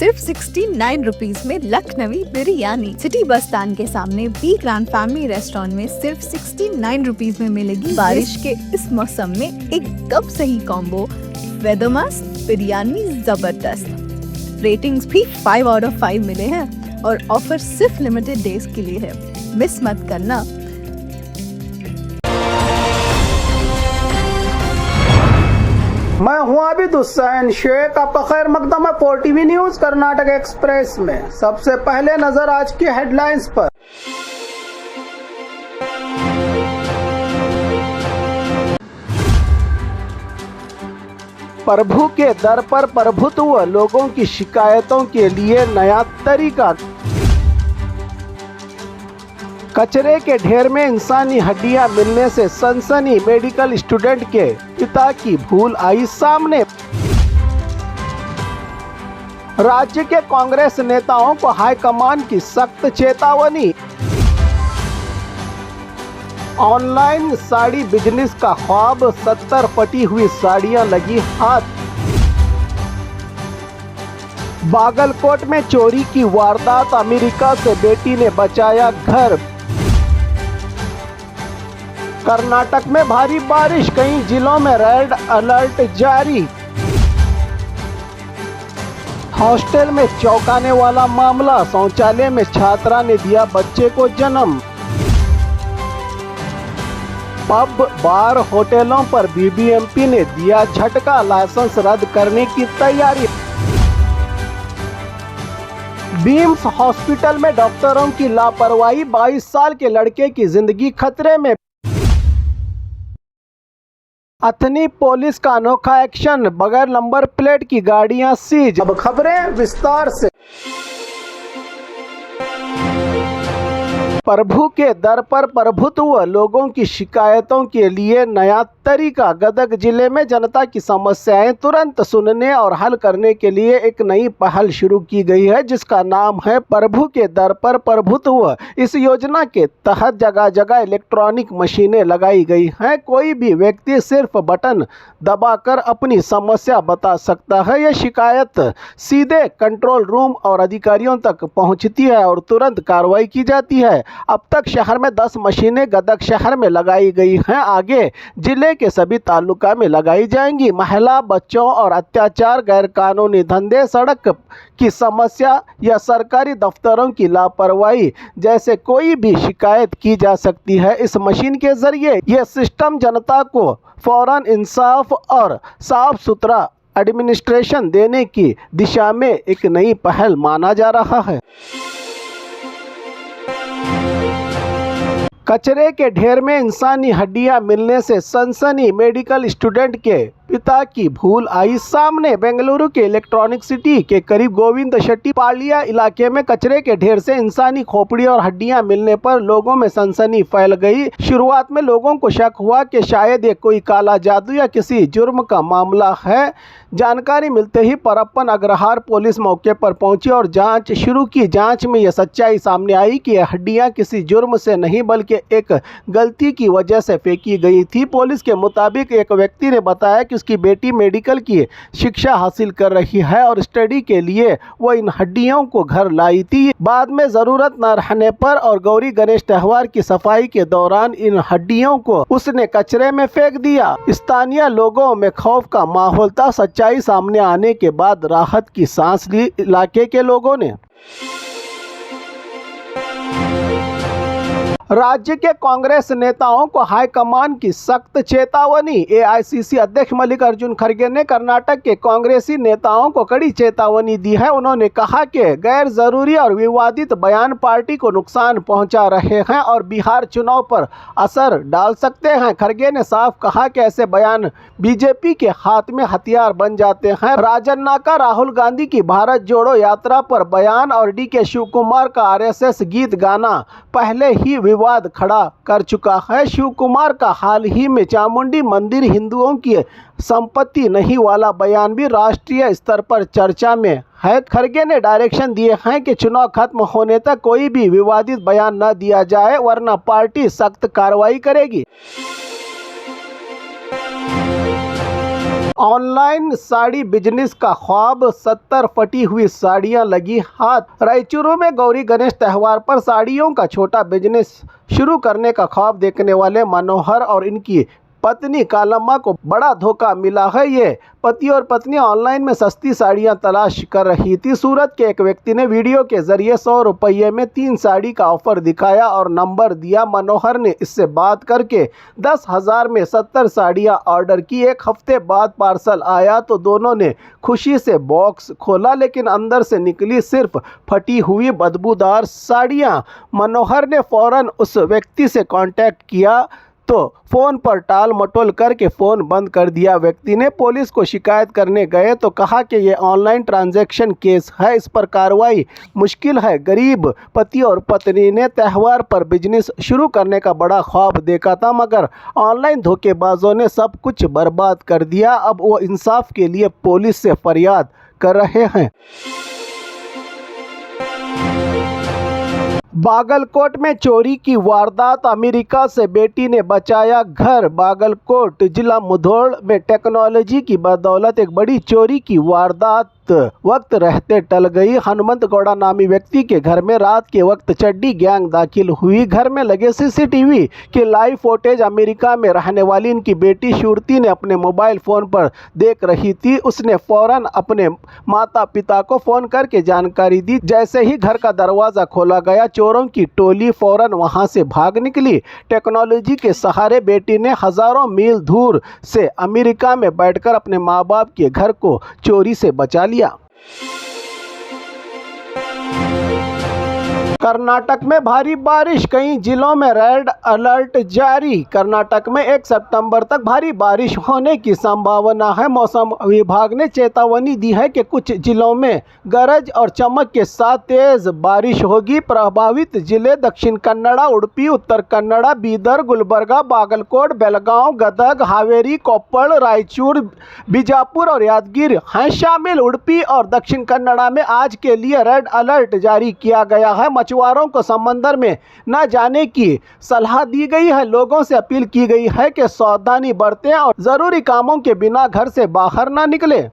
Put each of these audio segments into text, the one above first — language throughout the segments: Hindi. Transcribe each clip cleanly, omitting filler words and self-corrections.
सिर्फ 69 रुपीज में Lucknowi biryani. City bus stand के सामने बी ग्रैंड फैमिली रेस्टोरेंट में सिर्फ 69 रुपीज में मिलेगी बारिश के इस मौसम में एक कप सही कॉम्बो। वेदर मस्त, बिरयानी जबरदस्त। रेटिंग्स भी 5 आउट ऑफ 5 मिले हैं और ऑफर सिर्फ लिमिटेड डेज के लिए है, मिस मत करना। मैं हूं आबिद हुसैन शेख, आपका खैर मकदम है 4TV न्यूज कर्नाटक एक्सप्रेस में। सबसे पहले नजर आज की हेडलाइंस पर। प्रभु के दर पर प्रभुत्व, लोगों की शिकायतों के लिए नया तरीका। कचरे के ढेर में इंसानी हड्डियां मिलने से सनसनी, मेडिकल स्टूडेंट के पिता की भूल आई सामने। राज्य के कांग्रेस नेताओं को हाईकमान की सख्त चेतावनी। ऑनलाइन साड़ी बिजनेस का ख्वाब, 70 फटी हुई साड़ियां लगी हाथ। बागलकोट में चोरी की वारदात, अमेरिका से बेटी ने बचाया घर। कर्नाटक में भारी बारिश, कई जिलों में रेड अलर्ट जारी। हॉस्टल में चौंकाने वाला मामला, शौचालय में छात्रा ने दिया बच्चे को जन्म। पब, बार, होटलों पर बीबीएमपी ने दिया झटका, लाइसेंस रद्द करने की तैयारी। बीम्स हॉस्पिटल में डॉक्टरों की लापरवाही, 22 साल के लड़के की जिंदगी खतरे में। अथनी पुलिस का अनोखा एक्शन, बगैर नंबर प्लेट की गाड़ियां सीज। अब खबरें विस्तार से। प्रभु के दर पर प्रभुत्व, लोगों की शिकायतों के लिए नया तरीका। गदग जिले में जनता की समस्याएं तुरंत सुनने और हल करने के लिए एक नई पहल शुरू की गई है, जिसका नाम है प्रभु के दर पर प्रभुत्व। इस योजना के तहत जगह जगह इलेक्ट्रॉनिक मशीनें लगाई गई हैं। कोई भी व्यक्ति सिर्फ बटन दबाकर अपनी समस्या बता सकता है। यह शिकायत सीधे कंट्रोल रूम और अधिकारियों तक पहुंचती है और तुरंत कार्रवाई की जाती है। अब तक शहर में 10 मशीनें गदग शहर में लगाई गई हैं, आगे जिले के सभी तालुका में लगाई जाएंगी। महिला, बच्चों और अत्याचार, गैरकानूनी धंधे, सड़क की समस्या या सरकारी दफ्तरों की लापरवाही जैसे कोई भी शिकायत की जा सकती है। इस मशीन के जरिए यह सिस्टम जनता को फौरन इंसाफ और साफ सुथरा एडमिनिस्ट्रेशन देने की दिशा में एक नई पहल माना जा रहा है। कचरे के ढेर में इंसानी हड्डियां मिलने से सनसनी, मेडिकल स्टूडेंट के पिता की भूल आई सामने। बेंगलुरु के इलेक्ट्रॉनिक सिटी के करीब गोविंद शेट्टीपाಳ್ಯ इलाके में कचरे के ढेर से इंसानी खोपड़ी और हड्डियां मिलने पर लोगों में सनसनी फैल गई। शुरुआत में लोगों को शक हुआ कि शायद ये कोई काला जादू या किसी जुर्म का मामला है। जानकारी मिलते ही परप्पन अग्रहार पुलिस मौके पर पहुंची और जांच शुरू की। जांच में यह सच्चाई सामने आई कि यह हड्डियां किसी जुर्म से नहीं बल्कि एक गलती की वजह से फेंकी गई थी। पुलिस के मुताबिक एक व्यक्ति ने बताया कि उसकी बेटी मेडिकल की शिक्षा हासिल कर रही है और स्टडी के लिए वो इन हड्डियों को घर लाई थी। बाद में जरूरत न रहने पर और गौरी गणेश त्योहार की सफाई के दौरान इन हड्डियों को उसने कचरे में फेंक दिया। स्थानीय लोगों में खौफ का माहौल था। सच्चाई सामने आने के बाद राहत की सांस ली इलाके के लोगों ने। राज्य के कांग्रेस नेताओं को हाईकमान की सख्त चेतावनी। एआईसीसी अध्यक्ष मल्लिकार्जुन खड़गे ने कर्नाटक के कांग्रेसी नेताओं को कड़ी चेतावनी दी है। उन्होंने कहा कि गैर जरूरी और विवादित बयान पार्टी को नुकसान पहुंचा रहे हैं और बिहार चुनाव पर असर डाल सकते हैं। खड़गे ने साफ कहा कि ऐसे बयान बीजेपी के हाथ में हथियार बन जाते हैं। राजन्ना का राहुल गांधी की भारत जोड़ो यात्रा पर बयान और डीके शिव कुमार का आरएसएस गीत गाना पहले ही विवाद खड़ा कर चुका है। शिव कुमार का हाल ही में चामुंडी मंदिर हिंदुओं की संपत्ति नहीं वाला बयान भी राष्ट्रीय स्तर पर चर्चा में है। खड़गे ने डायरेक्शन दिए हैं कि चुनाव खत्म होने तक कोई भी विवादित बयान न दिया जाए, वरना पार्टी सख्त कार्रवाई करेगी। ऑनलाइन साड़ी बिजनेस का ख्वाब, 70 फटी हुई साड़ियां लगी हाथ। रायचूरू में गौरी गणेश त्यौहार पर साड़ियों का छोटा बिजनेस शुरू करने का ख्वाब देखने वाले मनोहर और इनकी पत्नी कालम्मा को बड़ा धोखा मिला है। ये पति और पत्नी ऑनलाइन में सस्ती साड़ियां तलाश कर रही थी। सूरत के एक व्यक्ति ने वीडियो के जरिए 100 रुपये में 3 साड़ी का ऑफर दिखाया और नंबर दिया। मनोहर ने इससे बात करके 10,000 में 70 साड़ियां ऑर्डर की। एक हफ्ते बाद पार्सल आया तो दोनों ने खुशी से बॉक्स खोला, लेकिन अंदर से निकली सिर्फ फटी हुई बदबूदार साड़ियां। मनोहर ने फौरन उस व्यक्ति से कांटेक्ट किया तो फ़ोन पर टाल मटोल करके फ़ोन बंद कर दिया। व्यक्ति ने पुलिस को शिकायत करने गए तो कहा कि ये ऑनलाइन ट्रांजैक्शन केस है, इस पर कार्रवाई मुश्किल है। गरीब पति और पत्नी ने त्यौहार पर बिजनेस शुरू करने का बड़ा ख्वाब देखा था, मगर ऑनलाइन धोखेबाजों ने सब कुछ बर्बाद कर दिया। अब वो इंसाफ के लिए पुलिस से फरियाद कर रहे हैं। बागलकोट में चोरी की वारदात, अमेरिका से बेटी ने बचाया घर। बागलकोट जिला मुधोल में टेक्नोलॉजी की बदौलत एक बड़ी चोरी की वारदात वक्त रहते टल गई। हनुमंत गौड़ा नामी व्यक्ति के घर में रात के वक्त चड्डी गैंग दाखिल हुई। घर में लगे सीसीटीवी के लाइव फुटेज अमेरिका में रहने वाली इनकी बेटी श्रुति ने अपने मोबाइल फ़ोन पर देख रही थी। उसने फौरन अपने माता पिता को फ़ोन करके जानकारी दी। जैसे ही घर का दरवाज़ा खोला गया, चोरों की टोली फौरन वहां से भाग निकली। टेक्नोलॉजी के सहारे बेटी ने हज़ारों मील दूर से अमेरिका में बैठकर अपने माँ बाप के घर को चोरी से बचा लिया। कर्नाटक में भारी बारिश, कई जिलों में रेड अलर्ट जारी। कर्नाटक में 1 सितंबर तक भारी बारिश होने की संभावना है। मौसम विभाग ने चेतावनी दी है कि कुछ जिलों में गरज और चमक के साथ तेज बारिश होगी। प्रभावित जिले दक्षिण कन्नड़ा, उडुपी, उत्तर कन्नड़ा, बीदर, गुलबर्गा, बागलकोट, बेलगांव, गदग, हावेरी, कोप्पल, रायचूर, बीजापुर और यादगिर हैं शामिल। उडुपी और दक्षिण कन्नड़ा में आज के लिए रेड अलर्ट जारी किया गया है। मछुआरों को समंदर में न जाने की सलाह दी गई है। लोगों से अपील की गई है कि सावधानी बरतें और जरूरी कामों के बिना घर से बाहर न निकलें।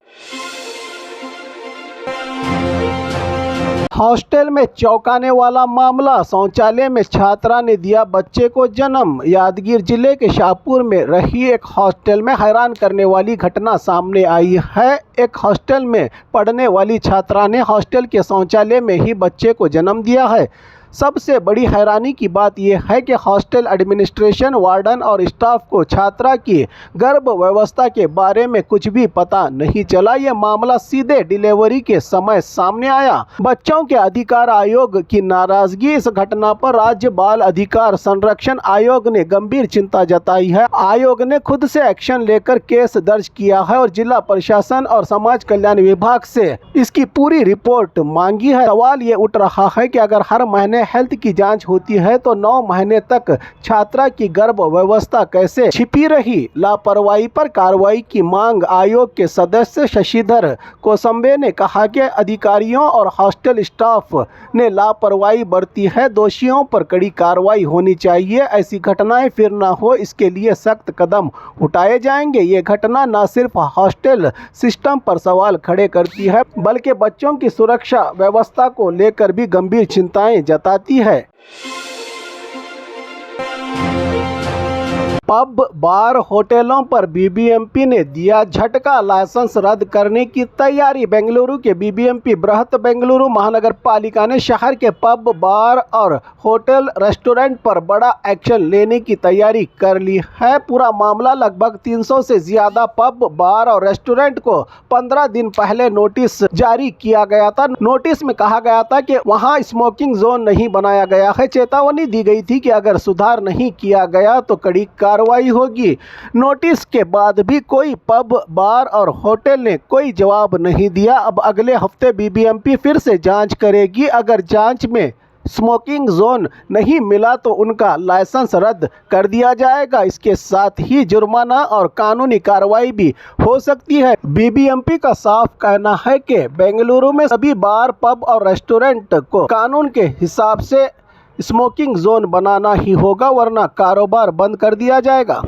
हॉस्टल में चौंकाने वाला मामला, शौचालय में छात्रा ने दिया बच्चे को जन्म। यादगिर जिले के शाहपुर में रही एक हॉस्टल में हैरान करने वाली घटना सामने आई है। एक हॉस्टल में पढ़ने वाली छात्रा ने हॉस्टल के शौचालय में ही बच्चे को जन्म दिया है। सबसे बड़ी हैरानी की बात यह है कि हॉस्टल एडमिनिस्ट्रेशन, वार्डन और स्टाफ को छात्रा की गर्भ व्यवस्था के बारे में कुछ भी पता नहीं चला। यह मामला सीधे डिलीवरी के समय सामने आया। बच्चों के अधिकार आयोग की नाराजगी, इस घटना पर राज्य बाल अधिकार संरक्षण आयोग ने गंभीर चिंता जताई है। आयोग ने खुद से एक्शन लेकर केस दर्ज किया है और जिला प्रशासन और समाज कल्याण विभाग से इसकी पूरी रिपोर्ट मांगी है। सवाल ये उठ रहा है कि अगर हर महीने हेल्थ की जांच होती है तो 9 महीने तक छात्रा की गर्भ व्यवस्था कैसे छिपी रही। लापरवाही पर कार्रवाई की मांग आयोग के सदस्य शशिधर कोसंबे ने कहा कि अधिकारियों और हॉस्टल स्टाफ ने लापरवाही बरती है। दोषियों पर कड़ी कार्रवाई होनी चाहिए। ऐसी घटनाएं फिर न हो, इसके लिए सख्त कदम उठाए जाएंगे। ये घटना न सिर्फ हॉस्टल सिस्टम पर सवाल खड़े करती है, बल्कि बच्चों की सुरक्षा व्यवस्था को लेकर भी गंभीर चिंताएं जताती है। पब, बार, होटलों पर बीबीएमपी ने दिया झटका, लाइसेंस रद्द करने की तैयारी। बेंगलुरु के बीबीएमपी बृहत बेंगलुरु महानगर पालिका ने शहर के पब, बार और होटल रेस्टोरेंट पर बड़ा एक्शन लेने की तैयारी कर ली है। पूरा मामला लगभग 300 से ज्यादा पब, बार और रेस्टोरेंट को 15 दिन पहले नोटिस जारी किया गया था। नोटिस में कहा गया था कि वहां स्मोकिंग जोन नहीं बनाया गया है। चेतावनी दी गई थी कि अगर सुधार नहीं किया गया तो कड़ी कार्रवाई होगी। नोटिस के बाद भी कोई पब, बार और होटल ने कोई जवाब नहीं दिया। अब अगले हफ्ते बीबीएमपी फिर से जांच करेगी। अगर जांच में स्मोकिंग जोन नहीं मिला तो उनका लाइसेंस रद्द कर दिया जाएगा। इसके साथ ही जुर्माना और कानूनी कार्रवाई भी हो सकती है। बीबीएमपी का साफ कहना है कि बेंगलुरु में सभी बार, पब और रेस्टोरेंट को कानून के हिसाब से स्मोकिंग जोन बनाना ही होगा, वरना कारोबार बंद कर दिया जाएगा।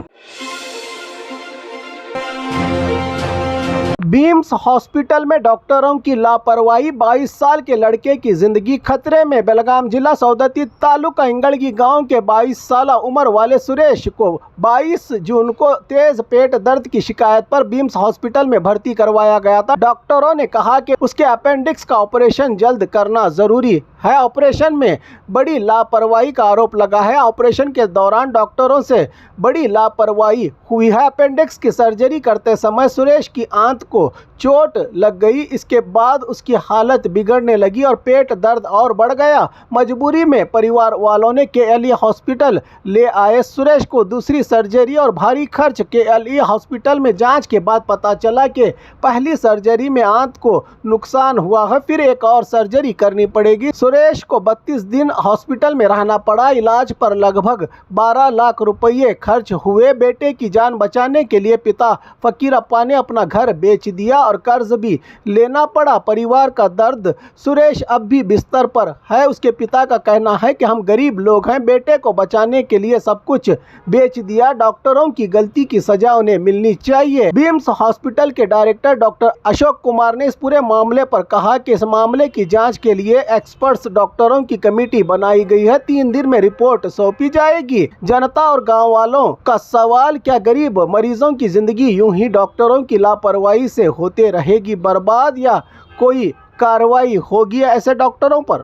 बीम्स हॉस्पिटल में डॉक्टरों की लापरवाही, 22 साल के लड़के की जिंदगी खतरे में। बेलगाम जिला सौदत्ती तालुका इंगड़गी गांव के 22 साल उम्र वाले सुरेश को 22 जून को तेज पेट दर्द की शिकायत पर बीम्स हॉस्पिटल में भर्ती करवाया गया था। डॉक्टरों ने कहा कि उसके अपेंडिक्स का ऑपरेशन जल्द करना जरूरी है। ऑपरेशन में बड़ी लापरवाही का आरोप लगा है। ऑपरेशन के दौरान डॉक्टरों से बड़ी लापरवाही हुई है। अपेंडिक्स की सर्जरी करते समय सुरेश की आंत को चोट लग गई। इसके बाद उसकी हालत बिगड़ने लगी और पेट दर्द और बढ़ गया। मजबूरी में परिवार वालों ने केएलई हॉस्पिटल ले आए। सुरेश को दूसरी सर्जरी और भारी खर्च। केएलई हॉस्पिटल में जांच के बाद पता चला कि पहली सर्जरी में आंत को नुकसान हुआ है, फिर एक और सर्जरी करनी पड़ेगी। सुरेश को 32 दिन हॉस्पिटल में रहना पड़ा। इलाज पर लगभग 12 लाख रुपये खर्च हुए। बेटे की जान बचाने के लिए पिता फकीरप्पा ने अपना घर बेच दिया और कर्ज भी लेना पड़ा। परिवार का दर्द। सुरेश अब भी बिस्तर पर है। उसके पिता का कहना है कि हम गरीब लोग हैं, बेटे को बचाने के लिए सब कुछ बेच दिया। डॉक्टरों की गलती की सजा उन्हें मिलनी चाहिए। बीम्स हॉस्पिटल के डायरेक्टर डॉक्टर अशोक कुमार ने इस पूरे मामले पर कहा कि इस मामले की जांच के लिए एक्सपर्ट्स डॉक्टरों की कमेटी बनाई गई है। 3 दिन में रिपोर्ट सौंपी जाएगी। जनता और गांव वालों का सवाल, क्या गरीब मरीजों की जिंदगी यूं ही डॉक्टरों की लापरवाही से होते रहेगी बर्बाद, या कोई कार्रवाई होगी ऐसे डॉक्टरों पर?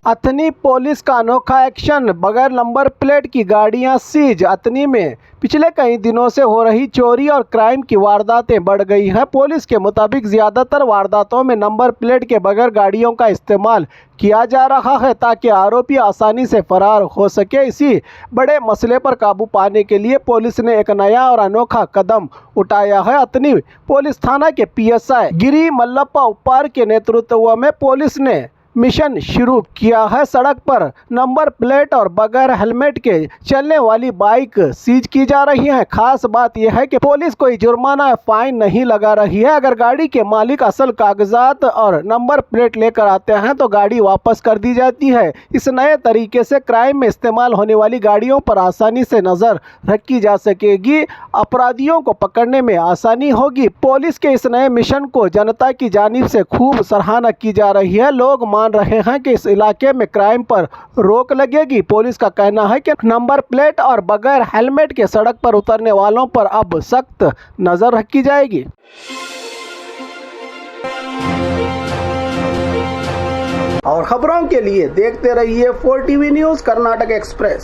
अथनी पुलिस का अनोखा एक्शन, बगैर नंबर प्लेट की गाड़ियां सीज। अथनी में पिछले कई दिनों से हो रही चोरी और क्राइम की वारदातें बढ़ गई हैं। पुलिस के मुताबिक ज़्यादातर वारदातों में नंबर प्लेट के बगैर गाड़ियों का इस्तेमाल किया जा रहा है ताकि आरोपी आसानी से फरार हो सके। इसी बड़े मसले पर काबू पाने के लिए पुलिस ने एक नया और अनोखा कदम उठाया है। अथनी पुलिस थाना के पीएसआई गिरी मल्लप्पा उप्पार के नेतृत्व में पुलिस ने मिशन शुरू किया है। सड़क पर नंबर प्लेट और बगैर हेलमेट के चलने वाली बाइक सीज की जा रही है। खास बात यह है कि पुलिस कोई जुर्माना या फाइन नहीं लगा रही है। अगर गाड़ी के मालिक असल कागजात और नंबर प्लेट लेकर आते हैं तो गाड़ी वापस कर दी जाती है। इस नए तरीके से क्राइम में इस्तेमाल होने वाली गाड़ियों पर आसानी से नजर रखी जा सकेगी। अपराधियों को पकड़ने में आसानी होगी। पुलिस के इस नए मिशन को जनता की जानिब से खूब सराहना की जा रही है। लोग मान रहे हैं कि इस इलाके में क्राइम पर रोक लगेगी। पुलिस का कहना है कि नंबर प्लेट और बगैर हेलमेट के सड़क पर उतरने वालों पर अब सख्त नजर रखी जाएगी। और खबरों के लिए देखते रहिए 4TV न्यूज़ कर्नाटक एक्सप्रेस।